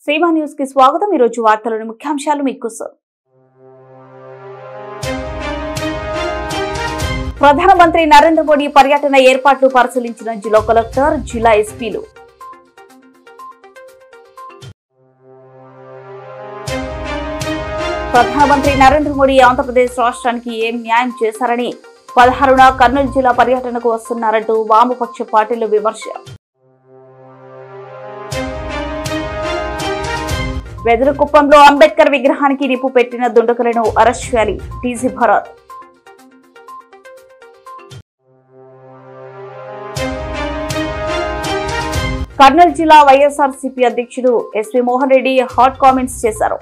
Seema news కి స్వాగతం। ఈ రోజు వార్తలోని ముఖ్యాంశాలు మీకోసం। ప్రధానమంత్రి నరేంద్ర మోడీ పర్యటన ఏర్పాట్లు పరిశీలించిన జిల్లా కలెక్టర్, జిల్లా ఎస్పీలు। ప్రధానమంత్రి నరేంద్ర మోడీ ఆంధ్రప్రదేశ్ రాష్ట్రానికి ఏం న్యాయం చేశారని 16న కర్నూలు జిల్లా పర్యటనకు వస్తున్నారంటూ వామపక్ష పార్టీలు విమర్శ। వెదురుకుప్పంలో అంబేద్కర్ విగ్రహానికి నిప్పు పెట్టిన దుండగులను అరెస్ట్ చేయాలి, టీజీ భరత్। కర్నూలు జిల్లా వైఎస్ఆర్సీపీ అధ్యక్షుడు SV Mohan Reddy hot comments చేశారు।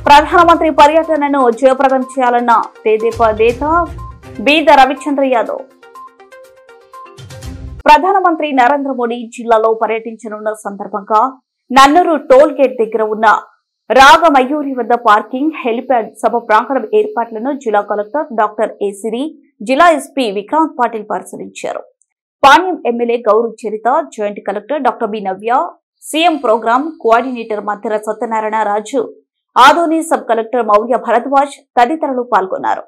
ప్రధానమంత్రి పర్యటనను జయప్రదం చేయాలన్న తెదేపా నేత బీద రవిచంద్ర యాదవ్। ప్రధానమంత్రి నరేంద్ర మోడీ జిల్లాలో పర్యటించనున్న సందర్భంగా నన్నూరు టోల్ గేట్ దగ్గర ఉన్న రాగమయూరి వద్ద పార్కింగ్, హెలిప్యాడ్, సభ ప్రాంగణం ఏర్పాట్లను జిల్లా కలెక్టర్ డాక్టర్ ఏ సిరి, జిల్లా ఎస్పీ విక్రాంత్ పాటిల్ పరిశీలించారు। పాణ్యం ఎమ్మెల్యే గౌరవ్ చరిత, జాయింట్ కలెక్టర్ డాక్టర్ బి నవ్య, CM programme coordinator మధ్యర Satyanarayana Raju, Adoni sub collector Maurya Bharadwaj తదితరులు పాల్గొన్నారు।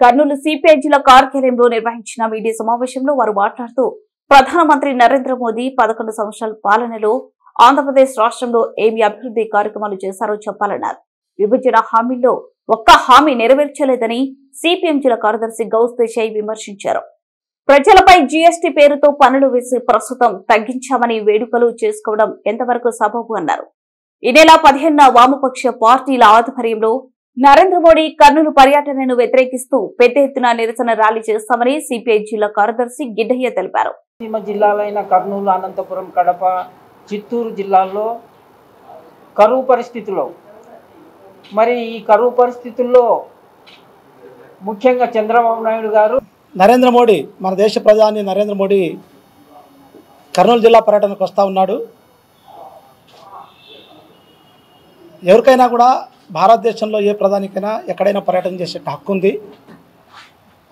కర్నూలు సిపిఐ జిల్లా కార్యాలయంలో నిర్వహించిన మీడియా సమావేశంలో వారు మాట్లాడుతూ ప్రధానమంత్రి నరేంద్ర మోదీ 11 సంవత్సరాల పాలనలో ఆంధ్రప్రదేశ్ రాష్ట్రంలో ఏమి అభివృద్ధి కార్యక్రమాలు చేశారో చెప్పాలన్నారు। విభజన హామీల్లో ఒక్క హామీ నెరవేర్చలేదని సిపిఎం జిల్లా కార్యదర్శి గౌస్ దేశాయ్ విమర్శించారు। ప్రజలపై జీఎస్టీ పేరుతో పన్నులు వేసి ప్రస్తుతం తగ్గించామని వేడుకలు చేసుకోవడం ఎంతవరకు సబబు అన్నారు। ఈ నెల 15న వామపక్ష పార్టీల ఆధ్వర్యంలో నరేంద్ర మోడీ కర్నూలు పర్యటనను వ్యతిరేకిస్తూ పెద్ద ఎత్తున నిరసన ర్యాలీ చేస్తామని సిపిఐ జిల్లా కార్యదర్శి గిడ్డయ్య తెలిపారు। సీమ జిల్లాలైన కర్నూలు, అనంతపురం, కడప, చిత్తూరు జిల్లాల్లో కరువు పరిస్థితుల్లో మరి ఈ కరువు పరిస్థితుల్లో ముఖ్యంగా చంద్రబాబు నాయుడు గారు నరేంద్ర మోడీ, మన దేశ ప్రధాని నరేంద్ర మోడీ కర్నూలు జిల్లా పర్యటనకు వస్తూ ఉన్నాడు। ఎవరికైనా కూడా భారతదేశంలో ఏ ప్రధానికైనా ఎక్కడైనా పర్యటన చేసే హక్కు ఉంది।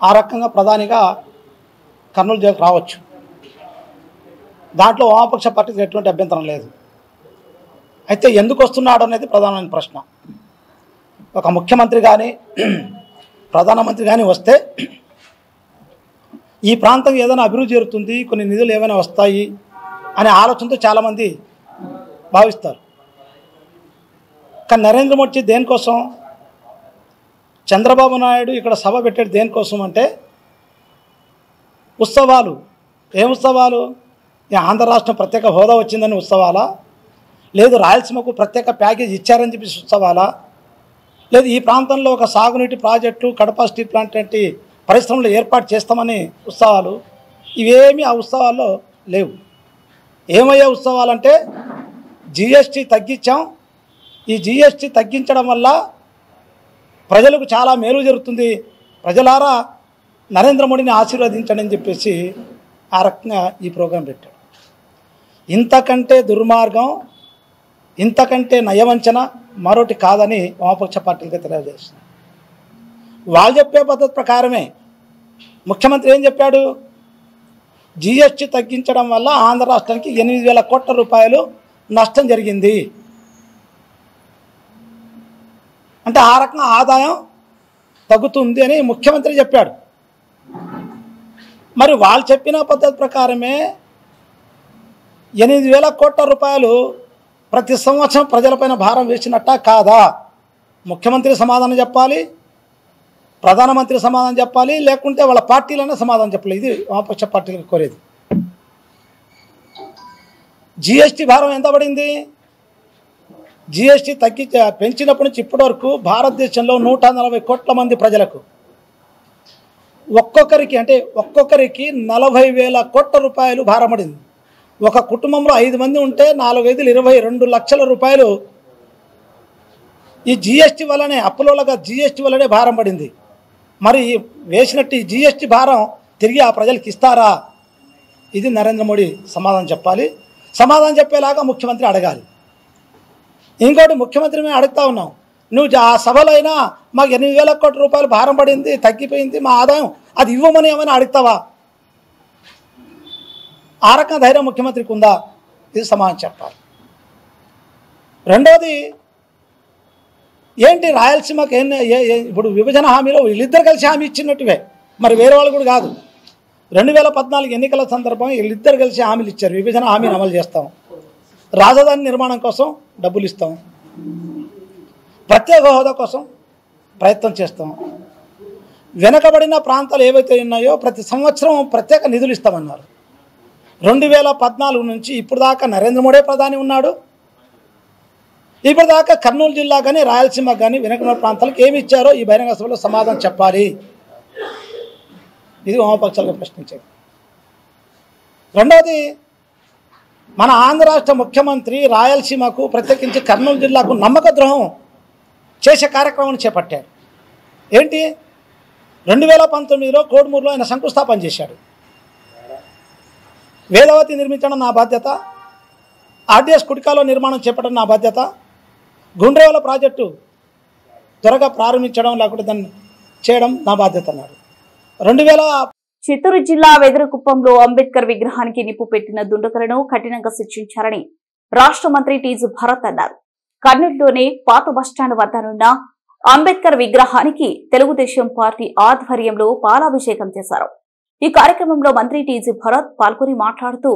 ఆ రకంగా ప్రధానిగా కర్నూలు జిల్లాకు రావచ్చు, దాంట్లో వామపక్ష పార్టీకి ఎటువంటి అభ్యంతరం లేదు। అయితే ఎందుకు వస్తున్నాడు అనేది ప్రధానమైన ప్రశ్న। ఒక ముఖ్యమంత్రి కానీ ప్రధానమంత్రి కానీ వస్తే ఈ ప్రాంతం ఏదైనా అభివృద్ధి జరుగుతుంది, కొన్ని నిధులు ఏమైనా వస్తాయి అనే ఆలోచనతో చాలామంది భావిస్తారు। కానీ నరేంద్ర మోడీ దేనికోసం, చంద్రబాబు నాయుడు ఇక్కడ సభ పెట్టేది దేనికోసం అంటే ఉత్సవాలు। ఏం ఉత్సవాలు? ఆంధ్ర రాష్ట్రం ప్రత్యేక హోదా వచ్చిందని ఉత్సవాలా, లేదు రాయలసీమకు ప్రత్యేక ప్యాకేజ్ ఇచ్చారని చెప్పి ఉత్సవాలా, లేదు ఈ ప్రాంతంలో ఒక సాగునీటి ప్రాజెక్టు, కడప స్టీల్ ప్లాంట్ వంటి పరిశ్రమలు ఏర్పాటు చేస్తామని ఉత్సవాలు? ఇవేమీ ఆ ఉత్సవాల్లో లేవు। ఏమయ్యే ఉత్సవాలంటే జీఎస్టీ తగ్గించాం, ఈ జీఎస్టీ తగ్గించడం వల్ల ప్రజలకు చాలా మేలు జరుగుతుంది, ప్రజలారా నరేంద్ర మోడీని ఆశీర్వదించండి అని చెప్పేసి ఆ రకంగా ఈ ప్రోగ్రాం పెట్టాడు। ఇంతకంటే దుర్మార్గం ఇంతకంటే నయవంచన మరొకటి కాదని వామపక్ష పార్టీలకి తెలియజేస్తుంది. వాళ్ళు చెప్పే పద్ధతి ప్రకారమే ముఖ్యమంత్రి ఏం చెప్పాడు? జిఎస్టీ తగ్గించడం వల్ల ఆంధ్ర రాష్ట్రానికి 8,000 కోట్ల రూపాయలు నష్టం జరిగింది అంటే ఆ రకంగా ఆదాయం తగ్గుతుంది అని ముఖ్యమంత్రి చెప్పాడు. మరి వాళ్ళు చెప్పిన పద్ధతి ప్రకారమే 8,000 కోట్ల రూపాయలు ప్రతి సంవత్సరం ప్రజలపైన భారం వేసినట్ట కాదా? ముఖ్యమంత్రి సమాధానం చెప్పాలి, ప్రధానమంత్రి సమాధానం చెప్పాలి, లేకుంటే వాళ్ళ పార్టీలనే సమాధానం చెప్పాలి. ఇది వామపక్ష పార్టీలకు కోరేది. జిఎస్టీ భారం ఎంత పడింది? జిఎస్టీ పెంచినప్పటి నుంచి ఇప్పటి వరకు భారతదేశంలో 140 కోట్ల మంది ప్రజలకు ఒక్కొక్కరికి 40,000 కోట్ల రూపాయలు భారం పడింది. ఒక కుటుంబంలో 5 మంది ఉంటే 4 22 లక్షల రూపాయలు ఈ జిఎస్టీ వల్లనే, అప్పులోగా జిఎస్టీ వల్లనే భారం పడింది. మరి వేసినట్టు ఈ జిఎస్టీ భారం తిరిగి ఆ ప్రజలకు ఇస్తారా? ఇది నరేంద్ర మోడీ సమాధానం చెప్పాలి. సమాధానం చెప్పేలాగా ముఖ్యమంత్రి అడగాలి. ఇంకోటి ముఖ్యమంత్రి మేము అడుగుతా ఉన్నాం, నువ్వు ఆ సభలో అయినా మాకు 8,000 కోట్ల రూపాయలు భారం పడింది, తగ్గిపోయింది మా ఆదాయం, అది ఇవ్వమని ఏమైనా అడుగుతావా? ఆ రకం ధైర్యం ముఖ్యమంత్రికి ఉందా? ఇది సమాధానం చెప్పాలి. రెండోది ఏంటి, రాయలసీమకి ఇప్పుడు విభజన హామీలో వీళ్ళిద్దరు కలిసి హామీ ఇచ్చినట్టువే, మరి వేరే వాళ్ళు కూడా కాదు. 2014 ఎన్నికల సందర్భం వీళ్ళిద్దరు కలిసి హామీలు ఇచ్చారు. విభజన హామీని అమలు చేస్తాం, రాజధాని నిర్మాణం కోసం డబ్బులు ఇస్తాం, ప్రత్యేక హోదా కోసం ప్రయత్నం చేస్తాం, వెనకబడిన ప్రాంతాలు ఏవైతే ఉన్నాయో ప్రతి సంవత్సరం ప్రత్యేక నిధులు ఇస్తామన్నారు. 2014 నుంచి ఇప్పుడు దాకా నరేంద్ర మోడీ ప్రధాని ఉన్నాడు. ఇప్పుడు దాకా కర్నూలు జిల్లా కానీ రాయలసీమ కానీ వెనకబడిన ప్రాంతాలకు ఏమి ఇచ్చారో ఈ బహిరంగ సభలో సమాధానం చెప్పాలి. ఇది వామపక్షాలుగా ప్రశ్నించేది. రెండవది, మన ఆంధ్ర రాష్ట్ర ముఖ్యమంత్రి రాయలసీమకు ప్రత్యేకించి కర్నూలు జిల్లాకు నమ్మక ద్రోహం చేసే కార్యక్రమాన్ని చేపట్టారు. ఏంటి, 2019లో కోడుమూరులో ఆయన శంకుస్థాపన చేశాడు. వేదవతి నిర్మించడం నా బాధ్యత, ఆర్డీఎస్ కుడికాలో నిర్మాణం చేపట్టడం నా బాధ్యత, గుండ్రేవల ప్రాజెక్టు త్వరగా ప్రారంభించడం లేకుంటే దాన్ని చేయడం నా బాధ్యత అన్నాడు. చిత్తూరు జిల్లా వెదురుకుప్పంలో అంబేద్కర్ విగ్రహానికి నిప్పు పెట్టిన దుండగులను కఠినంగా శిక్షించాలని రాష్ట్ర మంత్రి టీజీ భరత్ అన్నారు. కర్నూలులోని పాత బస్టాండ్ వద్దనున్న అంబేద్కర్ విగ్రహానికి తెలుగుదేశం పార్టీ ఆధ్వర్యంలో పాలాభిషేకం చేశారు. ఈ కార్యక్రమంలో మంత్రి టీజీ భరత్ పాల్గొని మాట్లాడుతూ,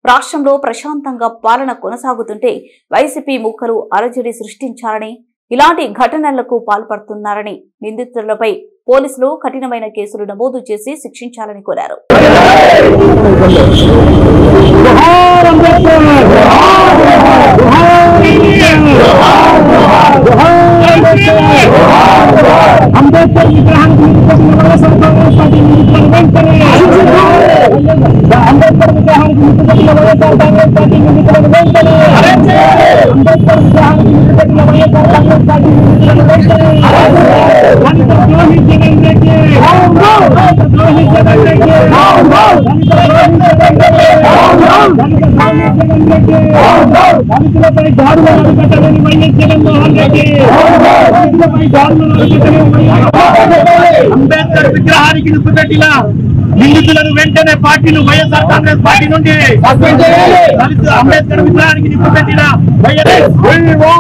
రాష్ట్రంలో ప్రశాంతంగా పాలన కొనసాగుతుంటే వైసీపీ ముక్కలు అలజడి సృష్టించారని, ఇలాంటి ఘటనలకు పాల్పడుతున్నారని, నిందితులపై పోలీసులు కఠినమైన కేసులు నమోదు చేసి శిక్షించాలని కోరారు. అంబేద్కర్ విగ్రహానికి అంబేద్కర్ విగ్రహానికి ముట్టుపెట్టిన వైఎస్ఆర్ కాంగ్రెస్ పార్టీ నిందితులను వెంటనే అంబేద్కర్ విగ్రహానికి ముట్టుపెట్టిన వైఎస్ఆర్ కాంగ్రెస్ పార్టీ నిందితులను వెంటనే దళిత ద్రోహి జగన్ రెడ్డి, దళిత ద్రోహి జగన్ రెడ్డి, దళితులపై దాడులు అరికట్టలేని వైఎస్ జగన్మోహన్ రెడ్డి, దళితులపై దాడులు అరికట్టలేని అంబేద్కర్ విగ్రహానికి నిప్పుపెట్టిన నిందితులను వెంటనే పార్టీలు వైఎస్ఆర్ కాంగ్రెస్ పార్టీ నుండి అంబేద్కర్ విగ్రహానికి నిప్పుపెట్టిన వైఎస్ఆర్ వెంటనే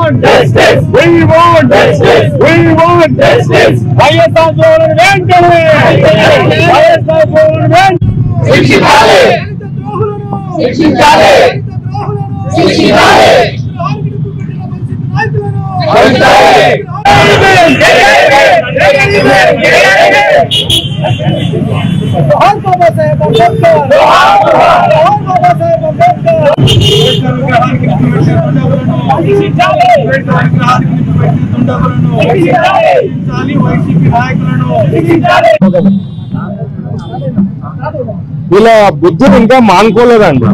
వీళ్ళ బుద్ధులు ఇంకా మానుకోలేదండి.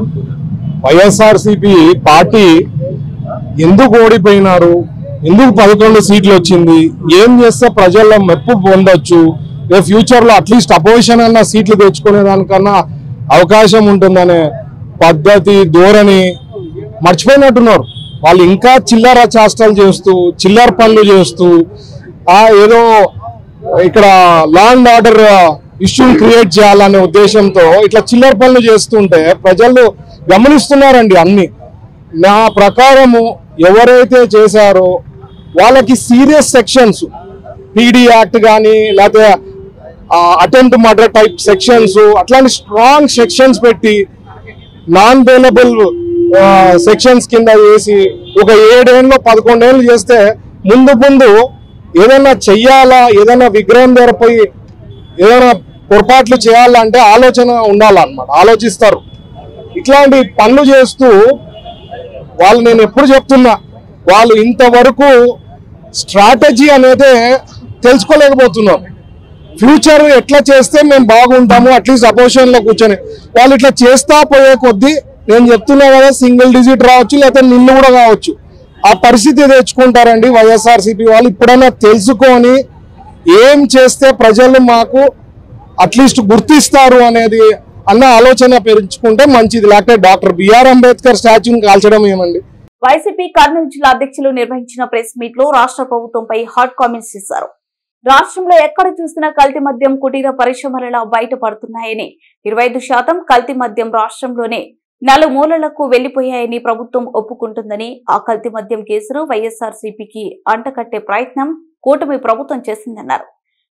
వైఎస్ఆర్సీపీ పార్టీ ఎందుకు ఓడిపోయినారు, ఎందుకు 11 సీట్లు వచ్చింది, ఏం చేస్తే ప్రజల్లో మెప్పు పొందొచ్చు, ఫ్యూచర్ లో అట్లీస్ట్ అపోజిషన్ అన్న సీట్లు తెచ్చుకునే దానికన్నా అవకాశం ఉంటుందనే పద్ధతి ధోరణి మర్చిపోయినట్టున్నారు. వాళ్ళు ఇంకా చిల్లర చేష్టలు చేస్తూ చిల్లర పనులు చేస్తూ ఏదో ఇక్కడ లా అండ్ ఆర్డర్ ఇష్యూని క్రియేట్ చేయాలనే ఉద్దేశంతో ఇట్లా చిల్లర పనులు చేస్తుంటే ప్రజలు గమనిస్తున్నారండి అన్ని. నా ప్రకారము ఎవరైతే చేశారో వాళ్ళకి సీరియస్ సెక్షన్స్, పీడీ యాక్ట్ కానీ లేకపోతే అటెంప్ట్ మర్డర్ టైప్ సెక్షన్స్, అట్లాంటి స్ట్రాంగ్ సెక్షన్స్ పెట్టి నాన్ బెయిలబుల్ సెక్షన్స్ కింద వేసి ఒక 7 ఏళ్ళు 11 ఏళ్ళు చేస్తే ముందు ఏదైనా చెయ్యాలా, ఏదైనా విగ్రహం దగ్గర పోయి ఏదైనా పొరపాట్లు చేయాలంటే ఆలోచన ఉండాలన్నమాట, ఆలోచిస్తారు. ఇట్లాంటి పనులు చేస్తూ వాళ్ళు, నేను ఎప్పుడు చెప్తున్నా, వాళ్ళు ఇంతవరకు స్ట్రాటజీ అనేది తెలుసుకోలేకపోతున్నారు. ఫ్యూచర్ ఎట్లా చేస్తే మేము బాగుంటాము, అట్లీస్ట్ అపోజిషన్లో కూర్చొని వాళ్ళు ఇట్లా చేస్తా పోయే కొద్దీ నేను చెప్తున్నా కదా, సింగిల్ డిజిట్ రావచ్చు లేకపోతే నిన్ను కూడా కావచ్చు, ఆ పరిస్థితి తెచ్చుకుంటారండి వైఎస్ఆర్సీపీ వాళ్ళు. ఇప్పుడైనా తెలుసుకొని ఏం చేస్తే ప్రజలు మాకు అట్లీస్ట్ గుర్తిస్తారు అనేది అన్న ఆలోచన పెంచుకుంటే మంచిది. లేకపోతే డాక్టర్ బిఆర్ అంబేద్కర్ స్టాచ్యూని కాల్చడం ఏమండి. వైసీపీ కర్నూలు జిల్లా అధ్యక్షులు నిర్వహించిన ప్రెస్ మీట్ లో రాష్ట్ర ప్రభుత్వంపై హాట్ కామెంట్స్ చేశారు. రాష్ట్రంలో ఎక్కడ చూసినా కల్తీ మద్యం కుటీర పరిశ్రమలలో బయటపడుతున్నాయని, 25% కల్తీ మద్యం రాష్ట్రంలోనే నలుమూలలకు వెళ్లిపోయాయని ప్రభుత్వం ఒప్పుకుంటుందని, ఆ కల్తీ మద్యం కేసును వైఎస్ఆర్సీపీకి అంటకట్టే ప్రయత్నం కూటమి ప్రభుత్వం చేసిందన్నారు.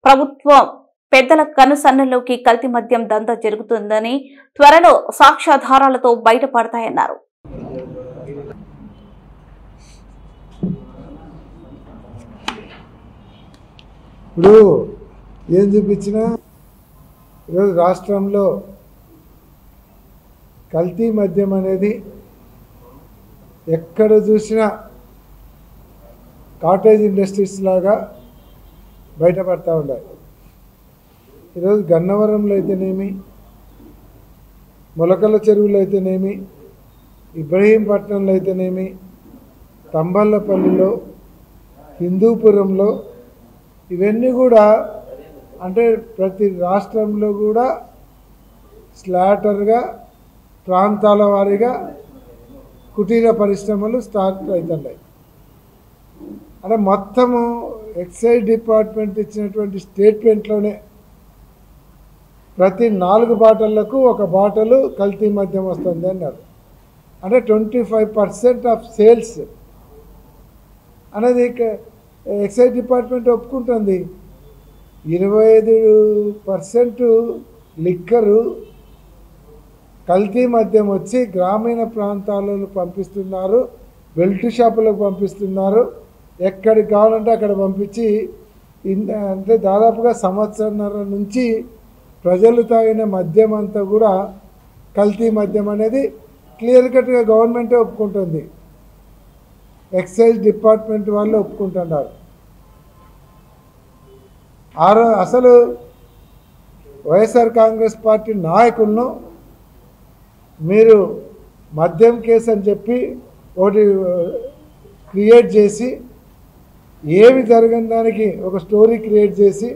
ప్రభుత్వం పెద్దల కనుసన్నల్లోకి కల్తీ మద్యం దందా జరుగుతుందని, త్వరలో సాక్ష్యాధారాలతో బయటపడతాయన్నారు. ఇప్పుడు ఏం చూపించినా ఈరోజు రాష్ట్రంలో కల్తీ మద్యం అనేది ఎక్కడ చూసినా కాటేజ్ ఇండస్ట్రీస్ లాగా బయటపడతా ఉన్నాయి. ఈరోజు గన్నవరంలో అయితేనేమి, మొలకల చెరువులో అయితేనేమి, ఇబ్రహీంపట్నంలో అయితేనేమి, తంబళ్ళపల్లిలో, హిందూపురంలో, ఇవన్నీ కూడా అంటే ప్రతి రాష్ట్రంలో కూడా స్లాటర్గా ప్రాంతాల వారీగా కుటీర పరిశ్రమలు స్టార్ట్ అవుతున్నాయి. అంటే మొత్తము ఎక్సైజ్ డిపార్ట్మెంట్ ఇచ్చినటువంటి స్టేట్మెంట్లోనే ప్రతి 4 బాటళ్లకు 1 బాటలు కల్తీ మద్యం వస్తుంది అన్నారు. అంటే 25% ఆఫ్ సేల్స్ అనేది ఎక్సైజ్ డిపార్ట్మెంట్ ఒప్పుకుంటుంది. 25% లిక్కరు కల్తీ మద్యం వచ్చి గ్రామీణ ప్రాంతాలలో పంపిస్తున్నారు, బెల్ట్ షాపులకు పంపిస్తున్నారు, ఎక్కడికి కావాలంటే అక్కడ పంపించి అంటే దాదాపుగా సంవత్సరంన్నర నుంచి ప్రజలు తాగిన మద్యం అంతా కూడా కల్తీ మద్యం అనేది క్లియర్ కట్గా గవర్నమెంటే ఒప్పుకుంటుంది, ఎక్సైజ్ డిపార్ట్మెంట్ వాళ్ళు ఒప్పుకుంటున్నారు. అసలు వైఎస్ఆర్ కాంగ్రెస్ పార్టీ నాయకులను మీరు మద్యం కేసు అని చెప్పి ఒకటి క్రియేట్ చేసి, ఏమి జరగని దానికి ఒక స్టోరీ క్రియేట్ చేసి,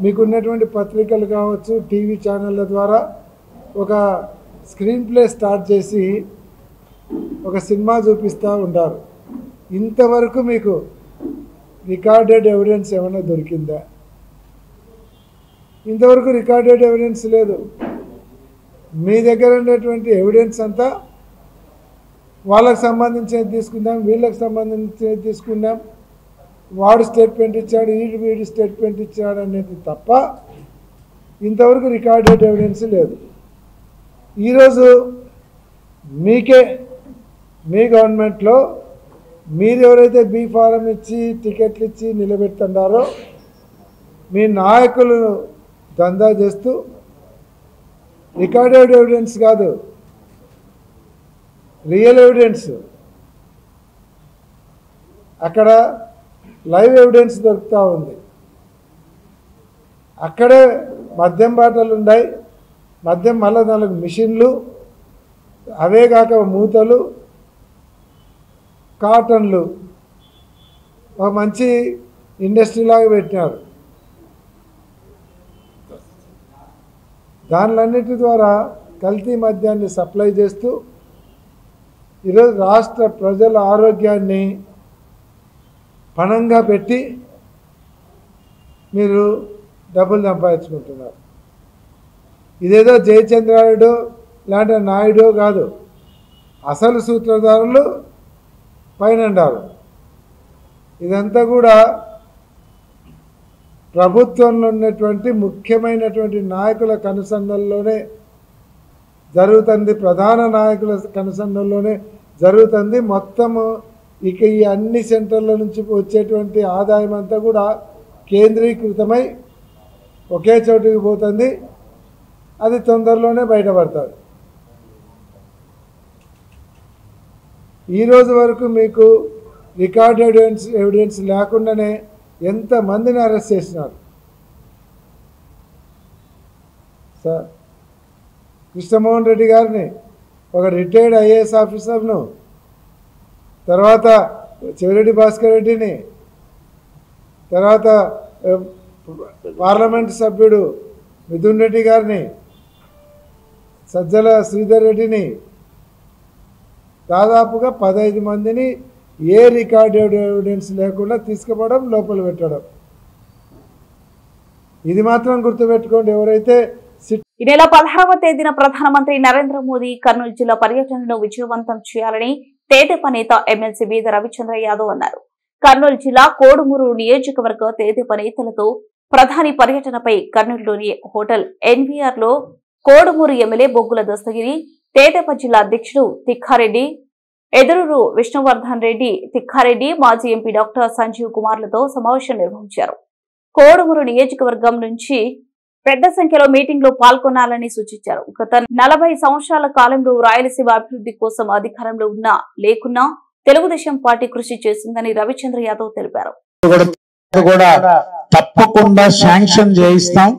మీకున్నటువంటి పత్రికలు కావచ్చు, టీవీ ఛానళ్ళ ద్వారా ఒక స్క్రీన్ ప్లే స్టార్ట్ చేసి ఒక సినిమా చూపిస్తూ ఉంటారు. ఇంతవరకు మీకు రికార్డెడ్ ఎవిడెన్స్ ఏమైనా దొరికిందా? ఇంతవరకు రికార్డెడ్ ఎవిడెన్స్ లేదు. మీ దగ్గర ఉండేటువంటి ఎవిడెన్స్ అంతా వాళ్ళకి సంబంధించినది తీసుకుందాం, వీళ్ళకి సంబంధించినది తీసుకుందాం, వాడు స్టేట్మెంట్ ఇచ్చాడు, వీడు స్టేట్మెంట్ ఇచ్చాడు అనేది తప్ప ఇంతవరకు రికార్డెడ్ ఎవిడెన్స్ లేదు. ఈరోజు మీకే మీ గవర్నమెంట్లో మీరు ఎవరైతే బీ ఫారం ఇచ్చి టికెట్లు ఇచ్చి నిలబెడుతున్నారో మీ నాయకులు దందా చేస్తూ రికార్డెడ్ ఎవిడెన్స్ కాదు, రియల్ ఎవిడెన్స్, అక్కడ లైవ్ ఎవిడెన్స్ దొరుకుతూ ఉంది. అక్కడే మద్యం బాటలు ఉన్నాయి, మద్యం మళ్ళీ 4 మిషన్లు, అవే కాక మూతలు, కాటన్లు, ఒక మంచి ఇండస్ట్రీ లాగా పెట్టినారు. దానిలన్నిటి ద్వారా కల్తీ మద్యాన్ని సప్లై చేస్తూ ఈరోజు రాష్ట్ర ప్రజల ఆరోగ్యాన్ని పణంగా పెట్టి మీరు డబ్బులు సంపాదించుకుంటున్నారు. ఇదేదో జయచంద్రాయుడు లాంటి నాయుడు కాదు, అసలు సూత్రధారులు పైన ఉండాలి. ఇదంతా కూడా ప్రభుత్వంలో ఉన్నటువంటి ముఖ్యమైనటువంటి నాయకుల కనుసన్నల్లోనే జరుగుతుంది, ప్రధాన నాయకుల కనుసన్నల్లోనే జరుగుతుంది. మొత్తము ఇక ఈ అన్ని సెంటర్ల నుంచి వచ్చేటువంటి ఆదాయం అంతా కూడా కేంద్రీకృతమై ఒకే చోటుకి పోతుంది. అది తొందరలోనే బయటపడుతుంది. ఈరోజు వరకు మీకు రికార్డ్ ఎవిడెన్స్ లేకుండానే ఎంతమందిని అరెస్ట్ చేసినారు సార్. కృష్ణమోహన్ రెడ్డి గారిని, ఒక రిటైర్డ్ ఐఏఎస్ ఆఫీసర్ను, తర్వాత చెవిరెడ్డి భాస్కర్ రెడ్డిని, తర్వాత పార్లమెంట్ సభ్యుడు మిథున్ రెడ్డి గారిని, సజ్జల శ్రీధర్ రెడ్డిని, దాదాపుగా 15 మందిని ఏ రికార్డెడ్ ఎవిడెన్స్ లేకుండా తీసుకుపోవడం, లోపల పెట్టడం. ఇది మాత్రం గుర్తుపెట్టుకోండి. ఎవరైతే ఈ నెల 16వ తేదీన ప్రధానమంత్రి నరేంద్ర మోదీ కర్నూలు జిల్లా పర్యటనను విజయవంతం చేయాలని తెదేపా నేత ఎమ్మెల్సీ బీద రవిచంద్ర యాదవ్ అన్నారు. కర్నూలు జిల్లా కోడుమూరు నియోజకవర్గ తెదేపా నేతలతో ప్రధాని పర్యటనపై కర్నూలులోని హోటల్ ఎన్వీఆర్ లో కోడుమూరు ఎమ్మెల్యే బొగ్గుల దస్తగిరి, తెదేపా జిల్లా అధ్యక్షుడు తిక్కారెడ్డి, ఎదురూరు విష్ణువర్ధన్ రెడ్డి, తిక్కారెడ్డి, మాజీ ఎంపీ డాక్టర్ సంజీవ్ కుమార్లతో సమావేశం నిర్వహించారు. కోడుమూరు నియోజకవర్గం నుంచి పెద్ద సంఖ్యలో మీటింగ్ లో పాల్గొనాలని సూచించారు. గత 40 సంవత్సరాల కాలంలో రాయలసీమ అభివృద్ధి కోసం అధికారంలో ఉన్నా లేకున్నా తెలుగుదేశం పార్టీ కృషి చేసిందని రవిచంద్ర యాదవ్ తెలిపారు. తప్పకుండా శాంక్షన్ చేయిస్తాం,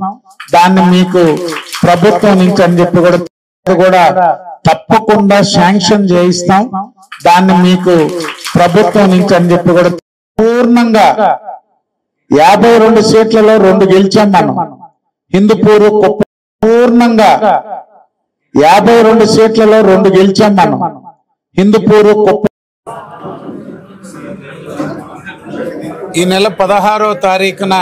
దాన్ని మీకు ప్రభుత్వం నుంచి అని చెప్పి కూడా తప్పకుండా శాంక్షన్ చేయిస్తాం, దాన్ని మీకు ప్రభుత్వం నుంచి అని చెప్పి కూడా పూర్ణంగా 52 సీట్లలో 2 గెలిచాం మనం. హిందూపూర్ పూర్ణంగా 52 సీట్లలో 2 గెలిచాం మనం. హిందూపూర్ ఈ నెల 16వ తారీఖున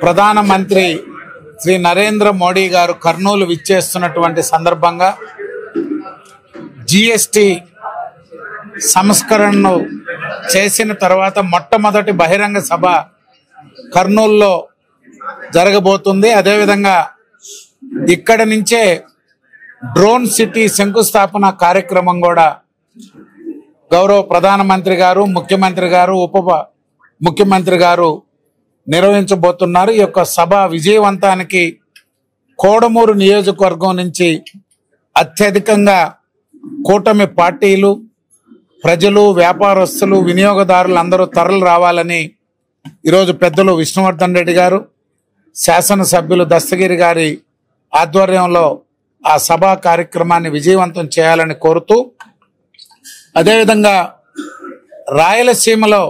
ప్రధానమంత్రి శ్రీ నరేంద్ర మోడీ గారు కర్నూలు విచ్చేస్తున్నటువంటి సందర్భంగా జిఎస్టి సంస్కరణను చేసిన తర్వాత మొట్టమొదటి బహిరంగ సభ కర్నూలులో జరగబోతుంది. అదేవిధంగా ఇక్కడి నుంచే డ్రోన్ సిటీ శంకుస్థాపన కార్యక్రమం కూడా గౌరవ ప్రధానమంత్రి గారు, ముఖ్యమంత్రి గారు, ఉప ముఖ్యమంత్రి గారు నిర్వహించబోతున్నారు. ఈ యొక్క సభ విజయవంతానికి కోడమూరు నియోజకవర్గం నుంచి అత్యధికంగా కూటమి పార్టీలు, ప్రజలు, వ్యాపారస్తులు, వినియోగదారులు అందరూ తరలి రావాలని ఈరోజు పెద్దలు విష్ణువర్ధన్ రెడ్డి గారు, శాసనసభ్యులు దస్తగిరి గారి ఆధ్వర్యంలో ఆ సభా కార్యక్రమాన్ని విజయవంతం చేయాలని కోరుతూ, అదేవిధంగా రాయలసీమలో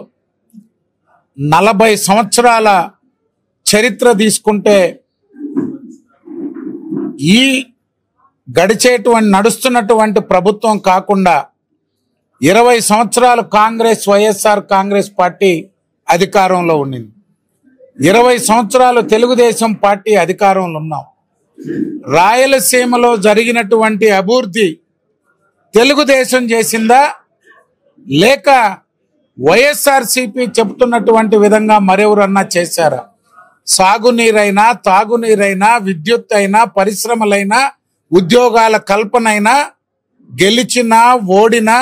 40 సంవత్సరాల చరిత్ర తీసుకుంటే ఈ నడుస్తున్నటువంటి ప్రభుత్వం కాకుండా 20 సంవత్సరాలు కాంగ్రెస్, వైఎస్ఆర్ కాంగ్రెస్ పార్టీ అధికారంలో ఉండింది. 20 సంవత్సరాలు తెలుగుదేశం పార్టీ అధికారంలో ఉన్నాం. రాయలసీమలో జరిగినటువంటి అభివృద్ధి తెలుగుదేశం చేసిందా, లేక వైఎస్ఆర్సీపీ చెబుతున్నటువంటి విధంగా మరెవరన్నా చేశారా? సాగునీరైనా, తాగునీరైనా, విద్యుత్ అయినా, పరిశ్రమలైనా, ఉద్యోగాల కల్పనైనా గెలిచినా ఓడినా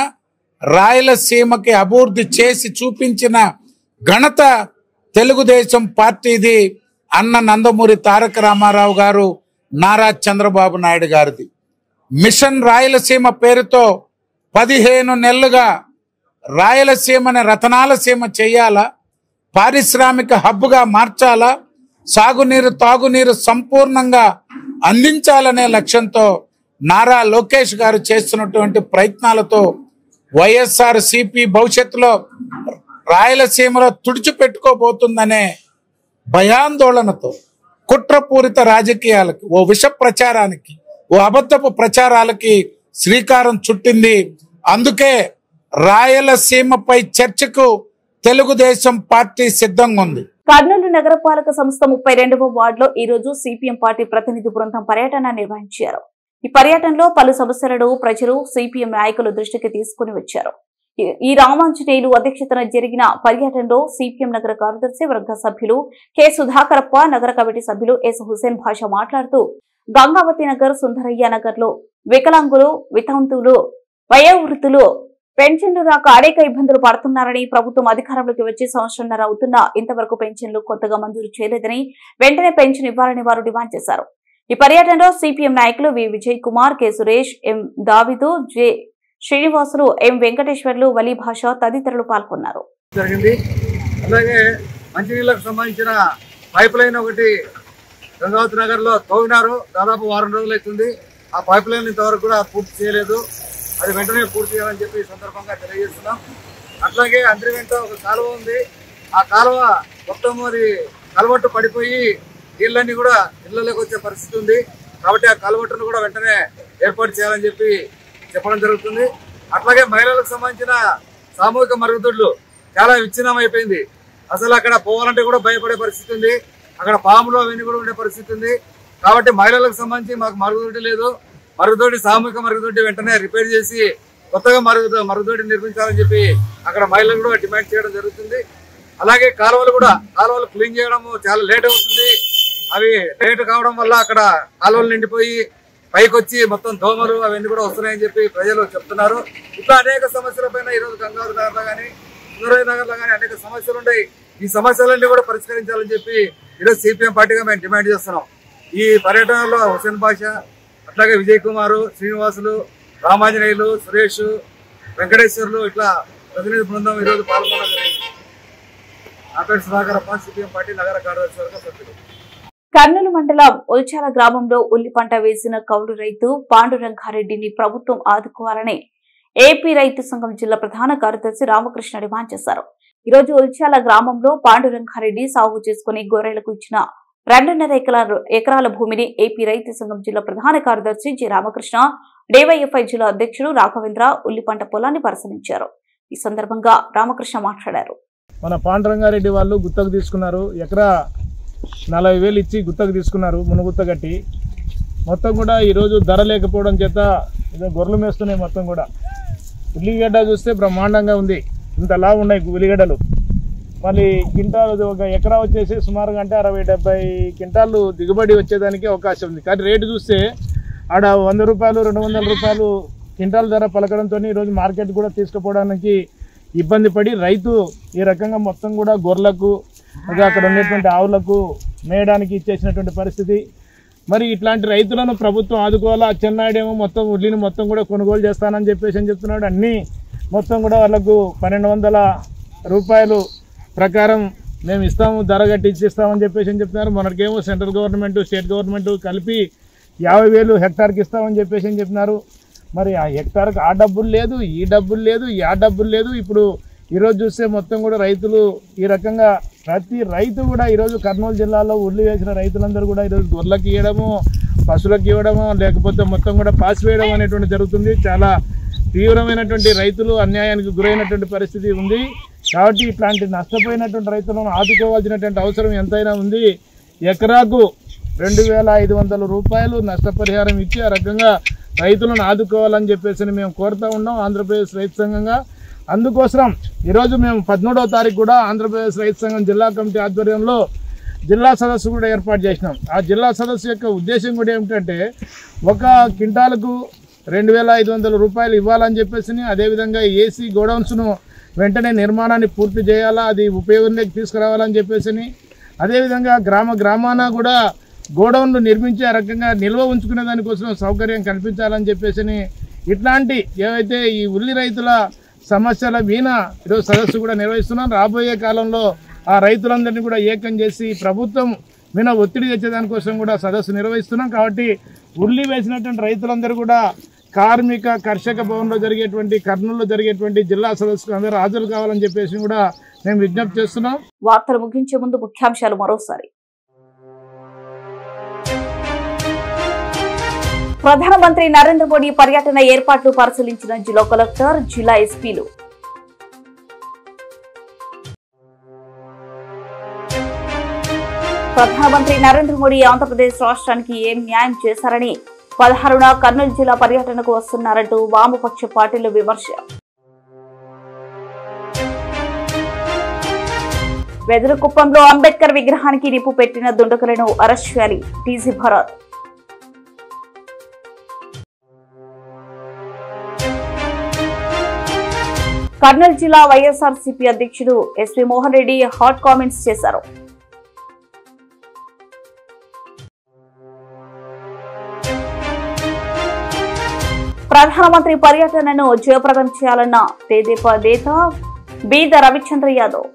రాయలసీమకి అభివృద్ధి చేసి చూపించిన ఘనత తెలుగుదేశం పార్టీది. అన్న నందమూరి తారక రామారావు గారు, నారా చంద్రబాబు నాయుడు గారిది. మిషన్ రాయలసీమ పేరుతో 15 నెలలుగా రాయలసీమని రతనాల సీమ చేయాలా, పారిశ్రామిక హబ్గా మార్చాలా, సాగునీరు, తాగునీరు సంపూర్ణంగా అందించాలనే లక్ష్యంతో నారా లోకేష్ గారు చేస్తున్నటువంటి ప్రయత్నాలతో వైఎస్ఆర్సీపీ భవిష్యత్తులో రాయలసీమలో తుడిచిపెట్టుకోబోతుందనే భయాందోళనతో, కుట్రపూరిత రాజకీయాలకి, ఓ విష ప్రచారానికి, ఓ అబద్ధపు ప్రచారాలకి శ్రీకారం చుట్టింది. అందుకే రాయలసీమపై చర్చకు తెలుగుదేశం పార్టీ సిద్ధంగా ఉంది. కర్నూలు నగరపాలక సంస్థ 32వ వార్డులో ఈ రోజు సిపిఎం పార్టీ ప్రతినిధి బృందం పర్యటన నిర్వహించారు. ఈ పర్యటనలో పలు సమస్యలను ప్రజలు సిపిఎం నాయకుల దృష్టికి తీసుకుని వచ్చారు. ఈ రామాంజనేయులు అధ్యక్షతన జరిగిన పర్యటనలో సిపిఎం నగర కార్యదర్శి వర్గ సభ్యులు కె సుధాకరప్ప, నగర కమిటీ సభ్యులు ఎస్ హుసేన్ భాష మాట్లాడుతూ గంగావతి నగర్, సుందరయ్య నగర్ లో వికలాంగులు, వితంతువులు, వయోవృద్ధులు పెన్షన్లు రాక అనేక ఇబ్బందులు పడుతున్నారని, ప్రభుత్వం అధికారంలోకి వచ్చి సంవత్సరంన్నర అవుతున్నా ఇంతవరకు పెన్షన్లు కొత్తగా మంజూరు చేయలేదని, వెంటనే పెన్షన్ ఇవ్వాలని వారు డిమాండ్ చేశారు. ఈ పర్యటనలో సిపిఎం నాయకులు వి విజయ్ కుమార్, కె సురేష్, ఎం దావిదు, జె శ్రీనివాసులు, ఎం వెంకటేశ్వర్లు, వలీ భాష తదితరులు పాల్గొన్నారు. అలాగే మంచినీళ్లకు సంబంధించిన పైప్ లైన్ ఒకటి గంగావతి నగర్ లో తవ్వినారు. దాదాపు వారం రోజులు అవుతుంది. ఆ పైప్ లైన్ ఇంతవరకు కూడా పూర్తి చేయలేదు. అది వెంటనే పూర్తి చేయాలని చెప్పి ఈ సందర్భంగా తెలియజేస్తున్నాం. అట్లాగే అందరి వెంట ఒక కాలువ ఉంది. ఆ కాలువ మొత్తం అది కలవట్టు పడిపోయి నీళ్ళన్నీ కూడా ఇళ్లలోకి వచ్చే పరిస్థితి ఉంది. కాబట్టి ఆ కలవట్టును కూడా వెంటనే ఏర్పాటు చేయాలని చెప్పి చెప్పడం జరుగుతుంది. అట్లాగే మహిళలకు సంబంధించిన సామూహిక మరుగుదొడ్లు చాలా విచ్ఛిన్నం అయిపోయింది. అసలు అక్కడ పోవాలంటే కూడా భయపడే పరిస్థితి ఉంది. అక్కడ పాములు అవన్నీ కూడా ఉండే పరిస్థితి ఉంది. కాబట్టి మహిళలకు సంబంధించి మాకు మరుగుదొడ్డి లేదు. మరుగుదొడ్డి, సామూహిక మరుగుదొడ్డి వెంటనే రిపేర్ చేసి కొత్తగా మరుగుదొడ్డి నిర్మించాలని చెప్పి అక్కడ మహిళలు కూడా డిమాండ్ చేయడం జరుగుతుంది. అలాగే కాలువలు క్లీన్ చేయడం చాలా లేట్ అవుతుంది. అవి లేట్ కావడం వల్ల అక్కడ కాలువలు నిండిపోయి పైకి వచ్చి మొత్తం దోమలు అవన్నీ కూడా వస్తున్నాయని చెప్పి ప్రజలు చెప్తున్నారు. ఇట్లా అనేక సమస్యలపైన ఈరోజు గంగావతి నగర్లో కానీ, సుందరయ్య నగర్లో కానీ అనేక సమస్యలు ఉన్నాయి. ఈ సమస్యలన్నీ కూడా పరిష్కరించాలని చెప్పి ఈరోజు సిపిఎం పార్టీగా మేము డిమాండ్ చేస్తున్నాం. ఈ పర్యటనలో హుసేన్ బాషా, అట్లాగే విజయ్ కుమార్, శ్రీనివాసులు, రామాంజనేయులు, సురేష్, వెంకటేశ్వర్లు ఇట్లా ప్రతినిధి బృందం ఈరోజు పాల్గొనడం జరిగింది. నా పేరు సుధాకరప్ప, సిపిఎం పార్టీ నగర కార్యదర్శి వర్గ సభ్యులు. కర్నూలు మండలం ఉల్చాల గ్రామంలో ఉల్లి పంట వేసిన కౌలు రైతు పాండురంగారెడ్డిని ప్రభుత్వం ఆదుకోవాలని ఏపీ రైతు సంఘం జిల్లా ప్రధాన కార్యదర్శి రామకృష్ణ డిమాండ్ చేశారు. ఈ రోజు ఉల్చాల గ్రామంలో పాండురంగారెడ్డి సాగు చేసుకుని గొర్రెలకు ఇచ్చిన 2.5 ఎకరాల భూమిని ఏపీ రైతు సంఘం జిల్లా ప్రధాన కార్యదర్శి జి రామకృష్ణ, డివైఎఫ్ఐ జిల్లా అధ్యక్షుడు రాఘవేంద్ర ఉల్లి పంట పొలాన్ని పరిశీలించారు. ఈ సందర్భంగా రామకృష్ణ మాట్లాడారు. మన పాండురంగారెడ్డి వాళ్ళు గుత్తకు తీసుకున్నారు. ఎకరా 40,000 ఇచ్చి గుత్తకు తీసుకున్నారు. మునుగుత్త కట్టి మొత్తం కూడా ఈరోజు ధర లేకపోవడం చేత ఏదో గొర్రెలు మేస్తున్నాయి. మొత్తం కూడా ఉల్లిగడ్డ చూస్తే బ్రహ్మాండంగా ఉంది. ఇంతలా ఉన్నాయి ఉల్లిగడ్డలు. మళ్ళీ క్వింటాల్ ఒక ఎకరా వచ్చేసి సుమారుగా అంటే 60-70 క్వింటాలు దిగుబడి వచ్చేదానికి అవకాశం ఉంది. కానీ రేటు చూస్తే ఆడ 100 రూపాయలు 200 రూపాయలు క్వింటాల్ ధర పలకడంతో ఈరోజు మార్కెట్ కూడా తీసుకుపోవడానికి ఇబ్బంది పడి రైతు ఈ రకంగా మొత్తం కూడా గొర్రెలకు అక్కడ ఉన్నటువంటి ఆవులకు మేయడానికి ఇచ్చేసినటువంటి పరిస్థితి. మరి ఇట్లాంటి రైతులను ప్రభుత్వం ఆదుకోవాలా. చెన్నాయుడేమో మొత్తం ఉల్లిని మొత్తం కూడా కొనుగోలు చేస్తానని చెప్పేసి చెప్తున్నాడు. అన్నీ మొత్తం కూడా వాళ్ళకు 1,200 రూపాయలు ప్రకారం మేము ఇస్తాము, ధర కట్టి ఇచ్చిస్తామని చెప్పేసి చెప్తున్నారు. మనకేమో సెంట్రల్ గవర్నమెంట్, స్టేట్ గవర్నమెంట్ కలిపి 50,000 హెక్టార్కి ఇస్తామని చెప్పేసి చెప్తున్నారు. మరి ఆ హెక్టార్కి ఆ డబ్బులు లేదు, ఈ డబ్బులు లేదు, ఆ డబ్బులు లేదు. ఇప్పుడు ఈరోజు చూస్తే మొత్తం కూడా రైతులు ఈ రకంగా ప్రతి రైతు కూడా ఈరోజు కర్నూలు జిల్లాలో ఉల్లి వేసిన రైతులందరూ కూడా ఈరోజు గొర్రెలకు ఇవ్వడము, పశువులకు ఇవ్వడము, లేకపోతే మొత్తం కూడా పాసి వేయడం అనేటువంటి జరుగుతుంది. చాలా తీవ్రమైనటువంటి రైతులు అన్యాయానికి గురైనటువంటి పరిస్థితి ఉంది. కాబట్టి ఇట్లాంటి నష్టపోయినటువంటి రైతులను ఆదుకోవాల్సినటువంటి అవసరం ఎంతైనా ఉంది. ఎకరాకు 2,500 రూపాయలు నష్టపరిహారం ఇచ్చి ఆ రకంగా రైతులను ఆదుకోవాలని చెప్పేసి మేము కోరుతూ ఉన్నాం ఆంధ్రప్రదేశ్ రైతు సంఘంగా. అందుకోసం ఈరోజు మేము 13వ తారీఖు కూడా ఆంధ్రప్రదేశ్ రైతు సంఘం జిల్లా కమిటీ ఆధ్వర్యంలో జిల్లా సదస్సు కూడా ఏర్పాటు చేసినాం. ఆ జిల్లా సదస్సు యొక్క ఉద్దేశం కూడా ఏమిటంటే ఒక క్వింటాలకు 2,500 రూపాయలు ఇవ్వాలని చెప్పేసి, అదేవిధంగా ఏసీ గోడౌన్స్ను వెంటనే నిర్మాణాన్ని పూర్తి చేయాలా, అది ఉపయోగంలోకి తీసుకురావాలని చెప్పేసి, అదేవిధంగా గ్రామాన కూడా గోడౌన్లు నిర్మించి ఆ రకంగా నిల్వ ఉంచుకునే దానికోసం సౌకర్యం కల్పించాలని చెప్పేసి ఇట్లాంటి ఏవైతే ఈ ఉల్లి రైతుల సమస్యల మీద ఈరోజు సదస్సు కూడా నిర్వహిస్తున్నాం. రాబోయే కాలంలో ఆ రైతులందరినీ కూడా ఏకం చేసి ప్రభుత్వం మీద ఒత్తిడి తెచ్చేదానికోసం కూడా సదస్సు నిర్వహిస్తున్నాం. కాబట్టి ఉల్లి వేసినటువంటి రైతులందరూ కూడా కార్మిక కర్షక భవన్లో జరిగేటువంటి కర్నూలులో జరిగేటువంటి జిల్లా సదస్సుకు అందరూ హాజరు కావాలని చెప్పేసి కూడా మేము విజ్ఞప్తి చేస్తున్నాం. వార్తలు ముగించే ముందు ముఖ్యాంశాలు మరోసారి. ప్రధానమంత్రి నరేంద్ర మోడీ పర్యటన ఏర్పాట్లు పరిశీలించిన జిల్లా కలెక్టర్, జిల్లా ఎస్పీలు. ప్రధానమంత్రి నరేంద్ర మోడీ ఆంధ్రప్రదేశ్ రాష్ట్రానికి ఏం న్యాయం చేశారని 16న కర్నూలు జిల్లా పర్యటనకు వస్తున్నారంటూ వామపక్ష పార్టీలు విమర్శ. వెదురుకుప్పంలో అంబేద్కర్ విగ్రహానికి నిప్పు పెట్టిన దుండగులను అరెస్ట్ చేయాలి టీజీ భరత్. కర్నూలు జిల్లా వైఎస్ఆర్సీపీ అధ్యక్షుడు SV Mohan Reddy hot comments చేశారు. ప్రధానమంత్రి పర్యటనను జయప్రదం చేయాలన్న తెదేపా నేత బీద రవిచంద్ర యాదవ్.